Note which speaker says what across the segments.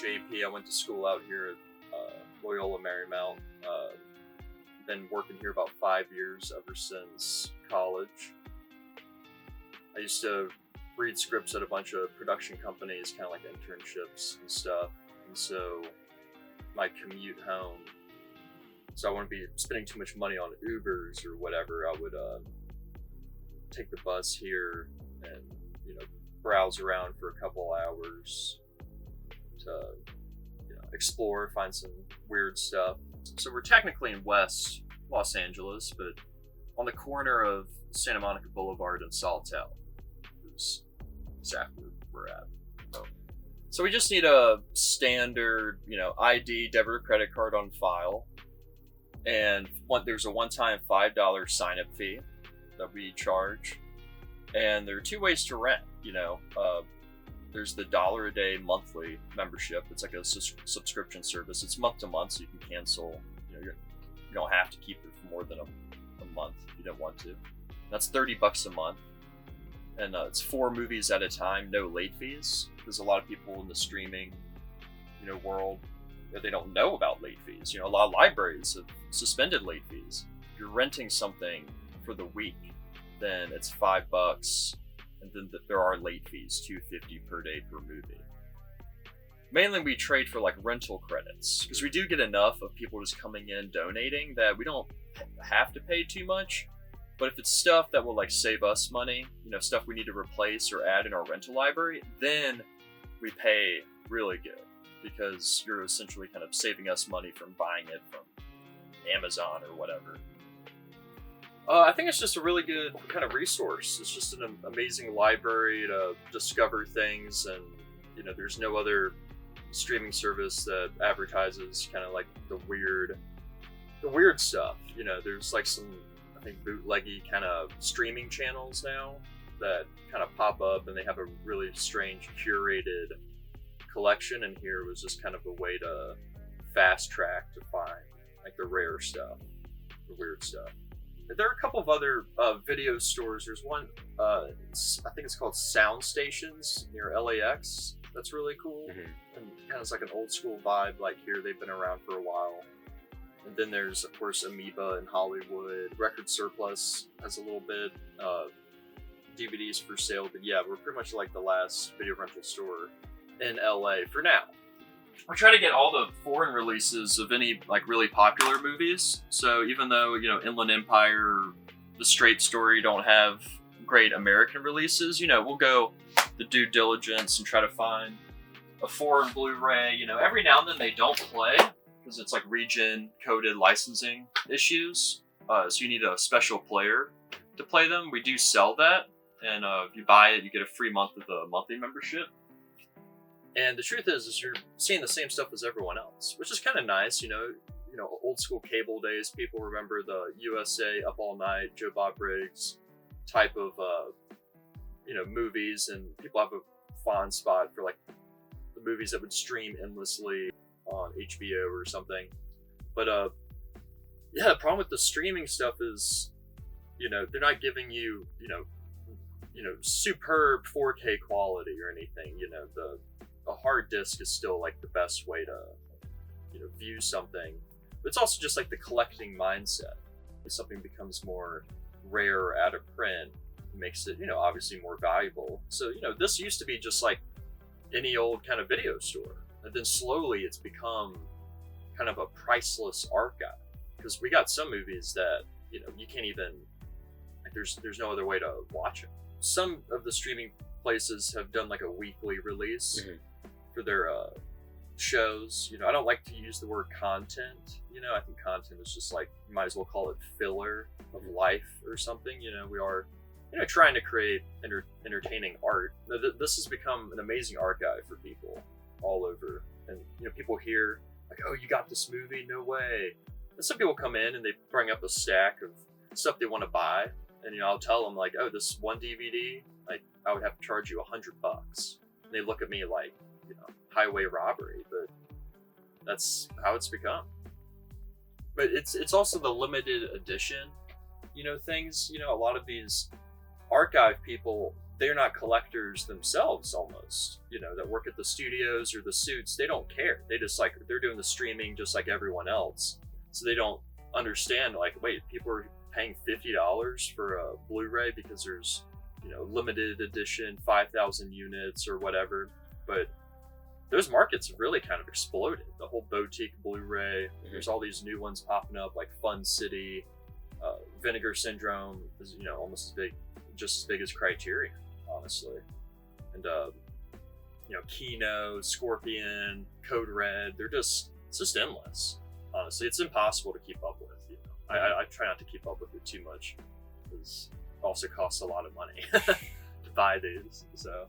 Speaker 1: JP. I went to school out here at Loyola Marymount. Been working here about 5 years, ever since college. I used to read scripts at a bunch of production companies, kind of like internships and stuff. And so my commute home, so I wouldn't be spending too much money on Ubers or whatever. I would take the bus here and browse around for a couple hours to explore, find some weird stuff. So we're technically in West Los Angeles, but on the corner of Santa Monica Boulevard and Sawtelle is exactly where we're at. So we just need a standard, ID, debit or credit card on file. And there's a one-time $5 sign-up fee that we charge. And there are two ways to rent, There's the $1 a day monthly membership. It's like a subscription service. It's month to month, so you can cancel. You don't have to keep it for more than a month if you don't want to. That's $30 a month. And it's 4 movies at a time, no late fees. There's a lot of people in the streaming, world, they don't know about late fees. A lot of libraries have suspended late fees. If you're renting something for the week, then it's $5, and then there are late fees, $2.50 per day per movie. Mainly we trade for like rental credits, because we do get enough of people just coming in donating that we don't have to pay too much. But if it's stuff that will like save us money, stuff we need to replace or add in our rental library, then we pay really good, because you're essentially kind of saving us money from buying it from Amazon or whatever. I think it's just a really good kind of resource. It's just an amazing library to discover things, and there's no other streaming service that advertises kind of like the weird stuff. There's like some, I think, bootleggy kind of streaming channels now that kind of pop up, and they have a really strange curated collection, and here was just kind of a way to fast track to find like the rare stuff, the weird stuff. There are a couple of other video stores. There's one, I think it's called Sound Stations near LAX. That's really cool. Mm-hmm. And kind of like an old school vibe. Like here, they've been around for a while. And then there's, of course, Amoeba in Hollywood. Record Surplus has a little bit. DVDs for sale. But yeah, we're pretty much like the last video rental store in LA for now. We try to get all the foreign releases of any like really popular movies. So even though, Inland Empire or The Straight Story don't have great American releases, we'll go the due diligence and try to find a foreign Blu-ray. Every now and then they don't play because it's like region coded licensing issues. So you need a special player to play them. We do sell that. And if you buy it, you get a free month of the monthly membership. And the truth is you're seeing the same stuff as everyone else, which is kind of nice. Old school cable days, people remember the USA, Up All Night, Joe Bob Briggs type of, movies, and people have a fond spot for like the movies that would stream endlessly on HBO or something. But, the problem with the streaming stuff is, they're not giving you, superb 4K quality or anything. A hard disk is still like the best way to, view something. But it's also just like the collecting mindset. If something becomes more rare or out of print, it makes it, obviously more valuable. So, this used to be just like any old kind of video store. And then slowly it's become kind of a priceless archive. Because we got some movies that, you can't even, like there's no other way to watch them. Some of the streaming places have done like a weekly release. Mm-hmm. For their shows. I don't like to use the word content. I think content is just like, you might as well call it filler of life or something. We are, trying to create entertaining art. This has become an amazing archive for people all over. And, people hear like, oh, you got this movie? No way. And some people come in and they bring up a stack of stuff they want to buy. And, I'll tell them like, oh, this one DVD, like I would have to charge you $100. And they look at me like, highway robbery, but that's how it's become. But it's also the limited edition, things. A lot of these archive people, they're not collectors themselves almost, that work at the studios or the suits. They don't care. They just like, they're doing the streaming just like everyone else. So they don't understand, like, wait, people are paying $50 for a Blu-ray because there's, limited edition 5,000 units or whatever. But those markets have really kind of exploded. The whole boutique Blu-ray, there's all these new ones popping up like Fun City, Vinegar Syndrome is, almost as big, just as big as Criterion, honestly. And, Kino, Scorpion, Code Red, it's just endless. Honestly, it's impossible to keep up with. I try not to keep up with it too much because it also costs a lot of money to buy these. So,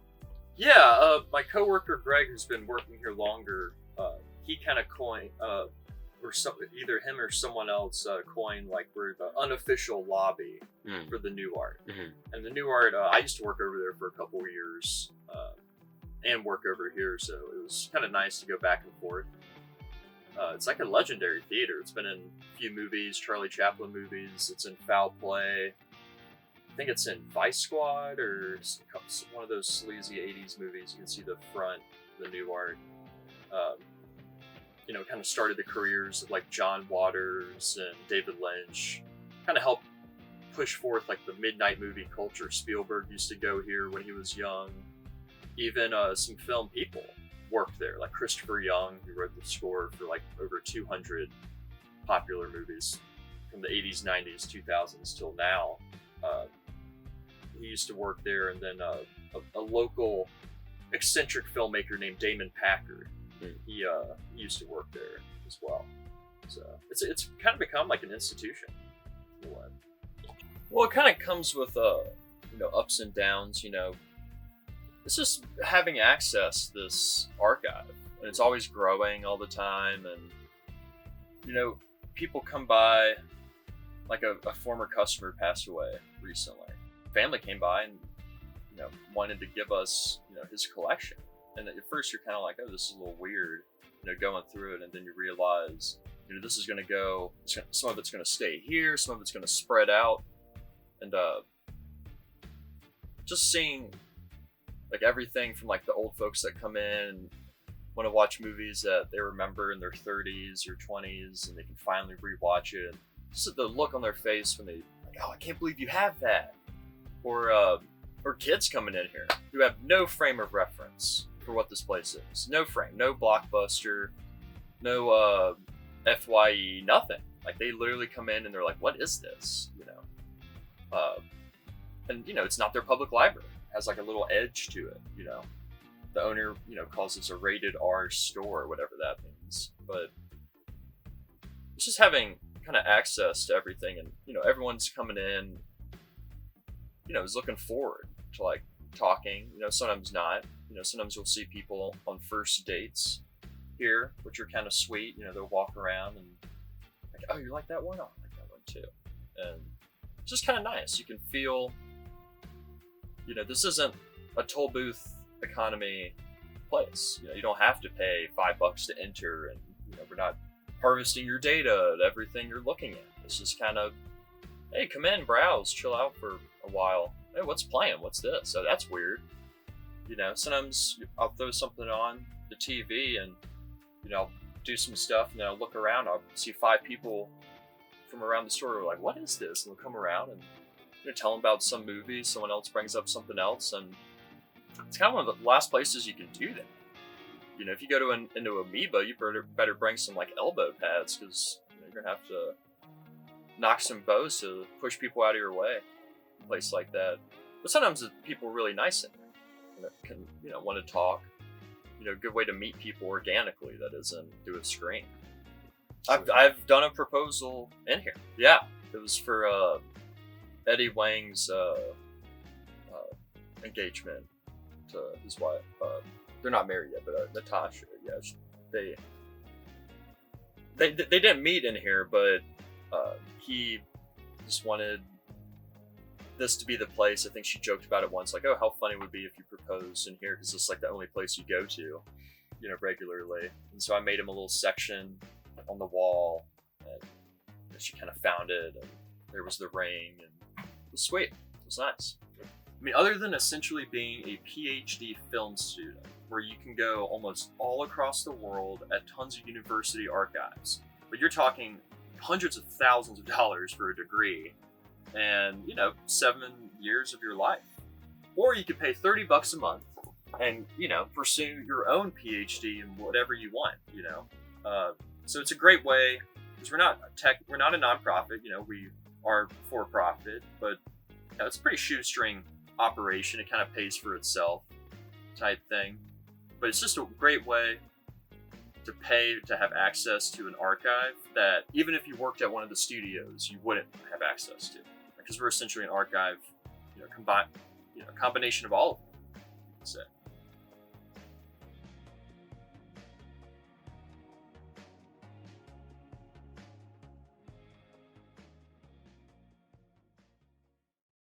Speaker 1: yeah, my coworker Greg, who's been working here longer, he kind of coined, either him or someone else coined, like, we're the unofficial lobby for the new art. And the new art, I used to work over there for a couple of years and work over here, so it was kind of nice to go back and forth. It's like a legendary theater. It's been in a few movies, Charlie Chaplin movies. It's in Foul Play. I think it's in Vice Squad or one of those sleazy 80s movies. You can see the front, the new art. Kind of started the careers of like John Waters and David Lynch. Kind of helped push forth like the midnight movie culture. Spielberg used to go here when he was young. Even some film people worked there, like Christopher Young, who wrote the score for like over 200 popular movies from the 80s, 90s, 2000s till now. He used to work there, and then a local eccentric filmmaker named Damon Packard. He used to work there as well. So it's kind of become like an institution. Well, it kind of comes with ups and downs. It's just having access to this archive, and it's always growing all the time. And people come by, like a former customer passed away recently. Family came by and wanted to give us his collection. And at first you're kind of like, oh, this is a little weird, going through it, and then you realize this is going to go. Some of it's going to stay here, some of it's going to spread out, and just seeing like everything from like the old folks that come in and want to watch movies that they remember in their 30s or 20s, and they can finally rewatch it. And just the look on their face when they like, oh, I can't believe you have that. Or kids coming in here who have no frame of reference for what this place is. No frame, no Blockbuster, no FYE, nothing. Like they literally come in and they're like, what is this? And it's not their public library. It has like a little edge to it, The owner, calls this a rated R store, whatever that means. But it's just having kind of access to everything, and everyone's coming in, is looking forward to like talking. Sometimes not. Sometimes you'll see people on first dates here, which are kind of sweet. They'll walk around and like, oh, you like that one? Oh, I like that one too. And it's just kind of nice. You can feel, this isn't a toll booth economy place. You don't have to pay $5 to enter, and we're not harvesting your data, everything you're looking at. It's just kind of, hey, come in, browse, chill out for a while. Hey, what's playing? What's this? Oh, that's weird. Sometimes I'll throw something on the TV and, I'll do some stuff, and then I'll look around. I'll see 5 people from around the store who are like, what is this? And they'll come around and tell them about some movie. Someone else brings up something else, and it's kind of one of the last places you can do that. If you go into Amoeba, you better bring some like elbow pads, because you're gonna have to knock some bows to push people out of your way. A place like that, but sometimes the people are really nice in there. Can want to talk. Good way to meet people organically. That isn't through a screen. I've done a proposal in here. Yeah, it was for Eddie Wang's engagement to his wife. They're not married yet, but Natasha. Yeah, they didn't meet in here, but he just wanted this to be the place. I think she joked about it once, like, oh, how funny it would be if you proposed in here, because it's like the only place you go to, regularly. And so I made him a little section on the wall, and she kind of found it, and there was the ring, and it was sweet. It was nice. I mean, other than essentially being a PhD film student, where you can go almost all across the world at tons of university archives, but you're talking hundreds of thousands of dollars for a degree and, 7 years of your life. Or you could pay $30 a month and, pursue your own PhD in whatever you want, So it's a great way, because we're not a nonprofit, we are for profit, but it's a pretty shoestring operation. It kind of pays for itself type thing. But it's just a great way to pay to have access to an archive that even if you worked at one of the studios, you wouldn't have access to, because we're essentially an archive, combination of all of them, you could say.